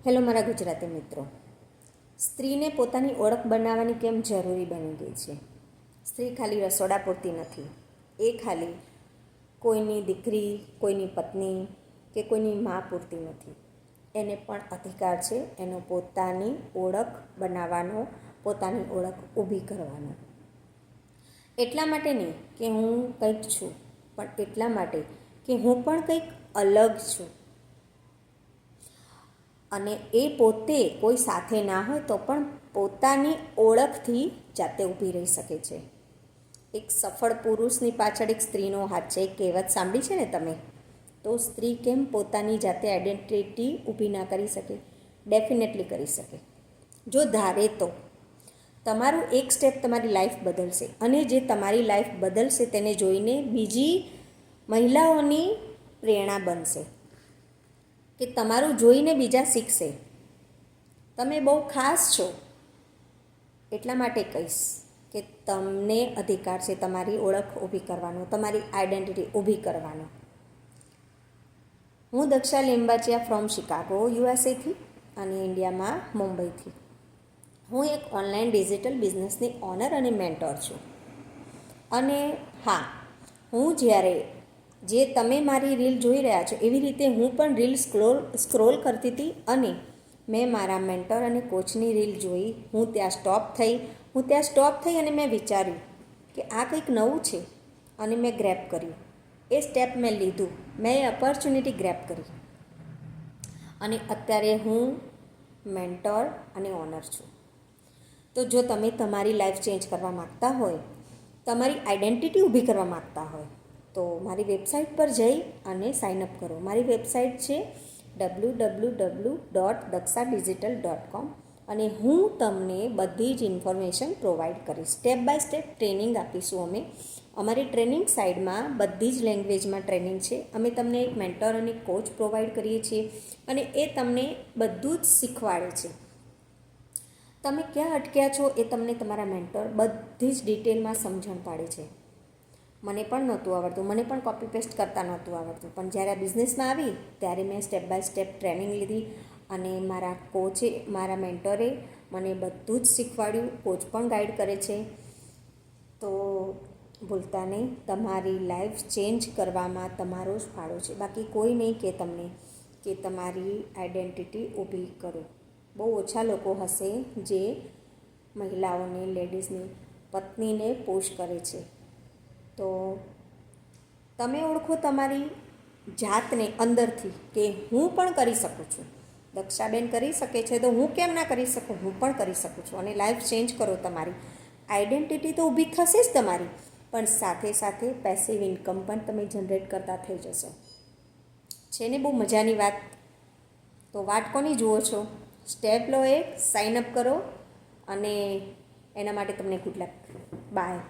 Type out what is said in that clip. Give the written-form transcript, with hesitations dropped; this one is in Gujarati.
હેલો મારા ગુજરાતી મિત્રો, સ્ત્રીને પોતાની ઓળખ બનાવવાની કેમ જરૂરી બની ગઈ છે. સ્ત્રી ખાલી રસોડા પૂરતી નથી. એ ખાલી કોઈની દીકરી, કોઈની પત્ની કે કોઈની મા પૂરતી નથી. એને પણ અધિકાર છે એનો પોતાની ઓળખ બનાવવાનો, પોતાની ઓળખ ઊભી કરવાનો. એટલા માટે નહીં કે હું કંઈક છું, પણ એટલા માટે કે હું પણ કંઈક અલગ છું. અને એ પોતે કોઈ સાથે ના હોય તો પણ પોતાની ઓળખથી જાતે ઊભી રહી શકે છે. એક સફળ પુરુષની પાછળ એક સ્ત્રીનો હાથ છે. એક કહેવત સાંભળી છે ને તમે? તો સ્ત્રી કેમ પોતાની જાતે આઈડેન્ટિટી ઊભી ના કરી શકે? ડેફિનેટલી કરી શકે, જો ધારે તો. તમારું એક સ્ટેપ તમારી લાઈફ બદલશે, અને જે તમારી લાઈફ બદલશે તેને જોઈને બીજી મહિલાઓની પ્રેરણા બનશે, કે તમારું જોઈને બીજા શીખશે. તમે બહુ ખાસ છો એટલા માટે કહીશ કે તમને અધિકાર છે તમારી ઓળખ ઊભી કરવાનો, તમારી આઈડેન્ટિટી ઊભી કરવાનો. હું દક્ષા લિંબાચિયા ફ્રોમ શિકાગો, યુએસએથી, અને ઇન્ડિયામાં મુંબઈથી. હું એક ઓનલાઈન ડિજિટલ બિઝનેસની ઓનર અને મેન્ટોર છું. અને હા, હું જ્યારે જે તમે મારી રીલ જોઈ રહ્યા છો એવી રીતે હું પણ રીલ સ્ક્રોલ કરતી હતી, અને મેં મારા મેન્ટર અને કોચની રીલ જોઈ. હું ત્યાં સ્ટોપ થઈ અને મેં વિચાર્યું કે આ કંઈક નવું છે, અને મેં ગ્રેપ કર્યું. એ સ્ટેપ મેં લીધું, મેં એ ઓપોર્ચ્યુનિટી ગ્રેપ કરી, અને અત્યારે હું મેન્ટોર અને ઓનર છું. તો જો તમે તમારી લાઈફ ચેન્જ કરવા માગતા હોય, તમારી આઈડેન્ટિટી ઊભી કરવા માગતા હોય, તો મારી વેબસાઇટ પર જઈ અને સાઇનઅપ કરો. મારી વેબસાઇટ છે www.daksadigital.com, અને હું તમને બધી જ ઇન્ફોર્મેશન પ્રોવાઈડ કરીશ. સ્ટેપ બાય સ્ટેપ ટ્રેનિંગ આપીશું અમે. અમારી ટ્રેનિંગ સાઇડમાં બધી જ લેંગ્વેજમાં ટ્રેનિંગ છે. અમે તમને એક મેન્ટર અને કોચ પ્રોવાઈડ કરીએ છીએ, અને એ તમને બધું જ શીખવાડે છે. તમે ક્યાં અટક્યા છો એ તમને તમારા મેન્ટર બધી જ ડિટેલમાં સમજણ પાડે છે. મને પણ નહોતું આવડતું, મને પણ કોપી પેસ્ટ કરતાં નહોતું આવડતું, પણ જ્યારે આ બિઝનેસમાં આવી ત્યારે મેં સ્ટેપ બાય સ્ટેપ ટ્રેનિંગ લીધી, અને મારા કોચે, મારા મેન્ટરે મને બધું જ શીખવાડ્યું. કોચ પણ ગાઈડ કરે છે. તો ભૂલતા નહીં, તમારી લાઈફ ચેન્જ કરવામાં તમારો જ ફાળો છે, બાકી કોઈ નહીં કે તમને કે તમારી આઈડેન્ટિટી ઊભી કરો. બહુ ઓછા લોકો હશે જે મહિલાઓને, લેડીઝની પત્નીને પુશ કરે છે. તો તમે ઓળખો તમારી જાતને અંદરથી કે હું પણ કરી શકું છું. દક્ષાબેન કરી શકે છે તો હું કેમ ના કરી શકું? હું પણ કરી શકું છું. અને લાઈફ ચેન્જ કરો તમારી. આઈડેન્ટિટી તો ઊભી થશે જ તમારી, પણ સાથે સાથે પેસિવ ઇન્કમ પણ તમે જનરેટ કરતા થઈ જશો. છે ને બહુ મજાની વાત? તો વાટ કોની જુઓ છો? સ્ટેપ લો, એક સાઇનઅપ કરો, અને એના માટે તમને ગુડ લક. બાય.